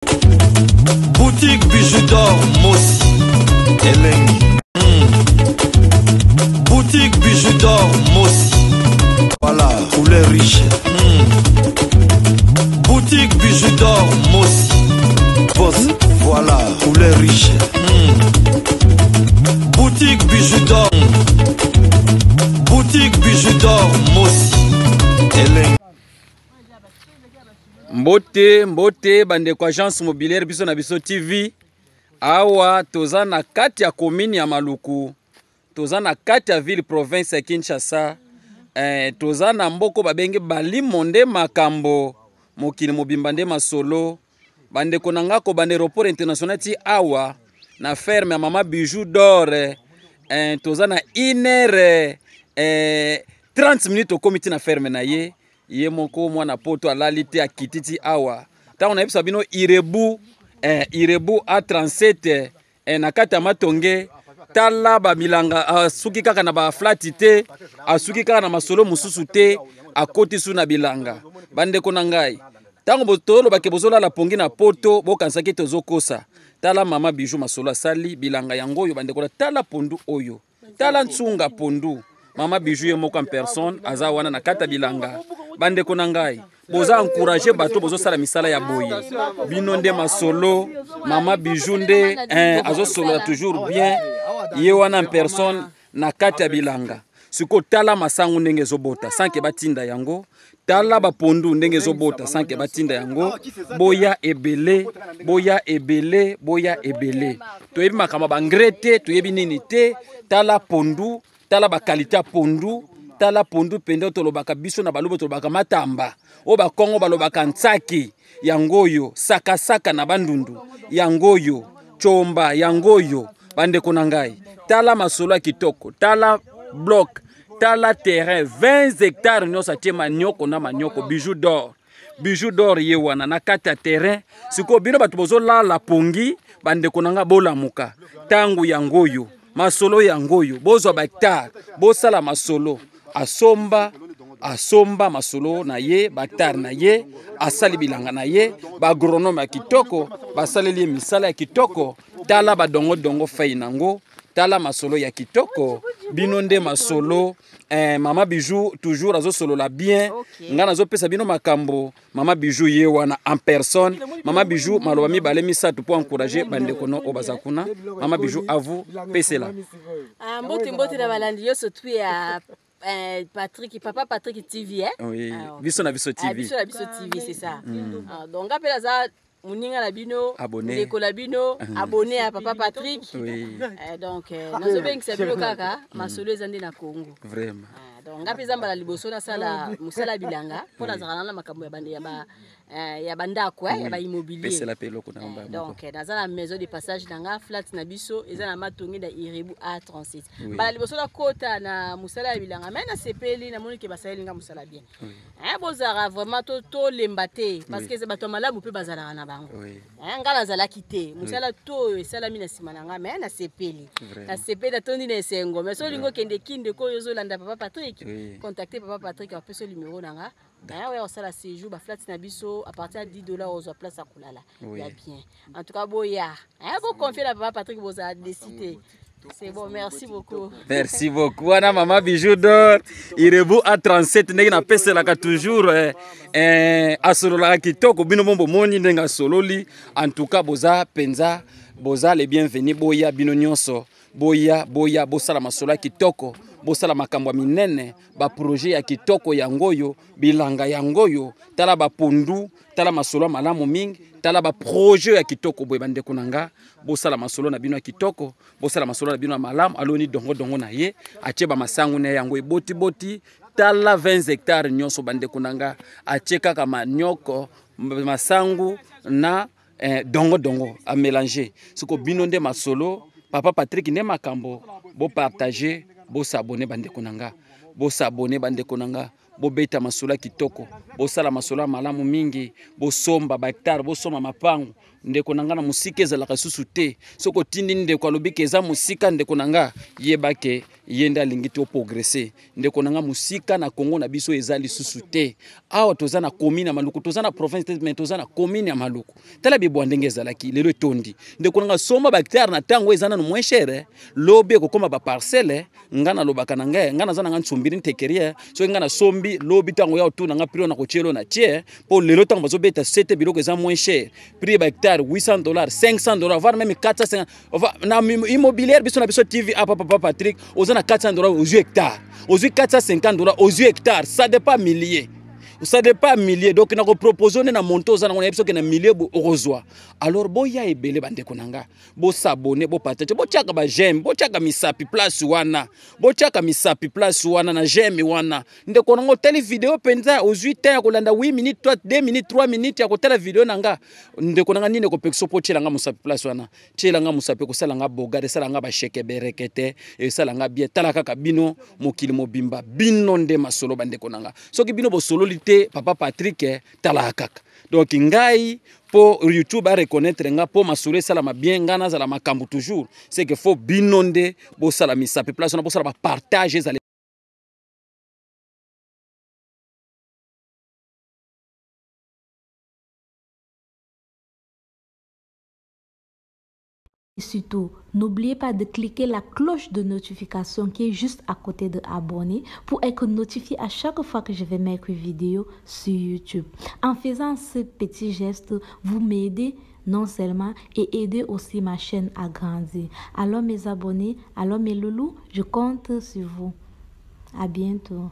Boutique Bijou d'Or Mossi Elengi. Boutique Bijou d'Or Mossi. Voilà, couleur riche. Boutique Bijou d'Or Mossi. Voilà, couleur riche. Boutique Bijou d'Or. Boutique Bijou d'Or Mossi Elengi. Mbote bande kwa agence mobilière biso na biso TV. Awa toza na kati ya commune ya Maluku. Toza na kati ya ville province ya Kinshasa. Toza na mboko babenge bali monde makambo mokili mobimba nde masolo. Bande konangako bande aéroport international ti awa na ferme ya Mama Bijou d'Or. Toza na 1h 30 minutes au comité na ferme na ye. Ye moko mwana poto alali te akititi awa. Tango na yebisa bino Irebu A37 na kati ya matonge tala ba milanga asuki kaka na ba flati te, asuki kaka na masolo mususu te, akoti su na bilanga. Bande ko na ngai. Tango botolo bake bozola la pongi na poto bokanisa ke tozokosa. Tala Mama Bijou masolo asali bilanga yango oyo bande ko tala pondu oyo. Tala ntsunga pondu. Mama Bijou ye moko en personne aza wana na kata bilanga. Bande ko na ngai. Boza encourager bato bozo sala misala ya boye. Bino nde masolo, Mama Bijou nde azo solo toujours bien. Ye wana en personne na kata bilanga. Siko tala masangu ndenge zobota sanke batinda yango. Tala ba pondu ndenge zobota sanke batinda yango. Boya ebele, boya ebele, boya ebele. Toyebi makama bangrete, toyebi nini te. Tala pondu, tala ba kalita pondu. Tala pondu pende tolobaka biso na balobo tolobaka matamba. O ba Kongo balobaka ntsaki yangoyo, saka na bandundu yangoyo, chomba yangoyo. Bande ko na ngai. Tala masolo ya kitoko, tala bloc, tala terrain 20 hectares nyosa tie manyoko na manyoko. Bijou d'Or. Bijou d'Or ye wana na kata terrain. Siko bino bato bozola la pongi bande ko na nga bolamuka. Tangu yangoyo, masolo yangoyo, bozwa ba hectare, bosala masolo. Asomba masolo na ye, baktar na ye, asali bilanga na ye, ba agronome ya kitoko, basaleli misala ya kitoko, tala ba dongo fai nango, tala masolo ya kitoko, bino nde masolo. Mama Bijou toujours azo solo la bien. Nga nazo pesa bino makambo. Mama Bijou ye wana en personne. Mama Bijou maloba mi bale misatu pour encourager bande kono obazakuna. Mama Bijou à vous pesela. Mbote na balandi yo surtout ya Papa Patrick TV Oui, biso na biso TV. Biso na biso TV, c'est ça. Donc appela ça Muninga Labino, abonné. Labino, abonné à Papa Patrick. Oui. Donc nous avons que c'est le kaka, masolo ezande na Congo. Vraiment. Donc ngapeza mbala liboso na sala musala bilanga pour na zalana makambo ya bande ya banda quoi, ya ba immobilier. C'est la pelo ko na mba. Donc dans la maison de passage nanga flat na biso ezana matongi da Irebu A37. Mbala liboso na kota na musala bilanga mais na sepeli na moni ke basali nga musala bien. Bozara vraiment to lembate parce que c'est bato malamu pe bazala na bango. Ngala zala kité musala to esala mina simananga mais na sepeli. Na sepeli da tondi na sengo mais so lingo kende kinde ko yozo landa Papa Patrick. Contacter Papa Patrick a fait ce numéro nanga. Ouais, on sala la séjour ba flat na biso à partir de $10 aux place à kulala. Ya bien. En tout cas boya. Vous confier à Papa Patrick vous a décidé. C'est bon, merci beaucoup. Merci beaucoup. Ana Mama Bijou d'Or. Irebu A37 ndenge na pesela ka toujours asolola kitoko bino mombo moni ndenga sololi. En tout cas boza penza, boza les bienvenus boya bino nyonso. Boya bosala masolo kitoko. Bosala makambo minene ba projet ya kitoko yangoyo bilanga yangoyo tala ba pondu tala masolo malamu mingi tala ba projet ya kitoko boye bande kunanga bosala masolo na bino ya kitoko bosala masolo na bino malamu aloni dongo na ye atie ba masangu na yango boti tala 20 hectares nyonso bande kunanga atie kaka manyoko masangu na dongo a mélanger siko bino nde masolo Papa Patrick ne makambo bo partager bo s'abonner bande konanga bo s'abonner bande konanga bobeta masolo kitoko bosala masolo malamu mingi bosomba ba hectare bosoma mapango ndeko nanga na musika ezalaka susu te soko tindi ndeko alobi ke eza musika ndeko nanga yebake yenda lingiti o progresser ndeko nanga musika na Congo na biso ezali susu te awa toza na commune ya Maluku toza na province mais toza na commune ya Maluku tala bibo ndenge ezalaki lelo tondi ndeko nanga soma ba hectare na tango ezana no moins cher lobe ko koma ba parcelle ngana lobaka nanga ngana zana ngana tsumbiri ntekeria so ngana sombi lobi tango ya otuna nga prix na ko chelo na tie po lelo tango bazobeta 7 biloko eza moins cher prix ba hectare $800 $500 voire même 450 na immobilière biso na biso TV papa Patrick ozana $400 aux hectares aux $450 aux hectares ça dépend milliers ça dépend milliers donc na ko proposer na monto ozana ngona biso ke na milliers rozwa alors boya ebele bande konanga bo s'abonner bo partager bo tiaka ba j'aime bo tiaka misapi place wana bo tiaka misapi place wana na j'aime wana nde konango tele vidéo penza aux 8 temps ya kolanda 8 minutes 2 minutes 3 minutes ya ko tele vidéo nanga nde konanga nini ko pekso po tiela nga musapi place wana tiela nga musapi ko sala nga boga de sala nga ba cheke berekete e sala nga bien tala kaka bino mokili mobimba bino nde masolo bande konanga soki bino bo solo Papa Patrick tala kaka donc ngai po YouTube a reconnaître nga po masolo sala ma bien ngana za la makambu toujours c'est que faut binonde bo sala misapi place on bo sala ba partager za Et surtout, n'oubliez pas de cliquer la cloche de notification qui est juste à côté de abonner pour être notifié à chaque fois que je vais mettre une vidéo sur YouTube. En faisant ce petit geste, vous m'aidez non seulement et aider aussi ma chaîne à grandir. Alors mes abonnés, alors mes loulous, je compte sur vous. À bientôt.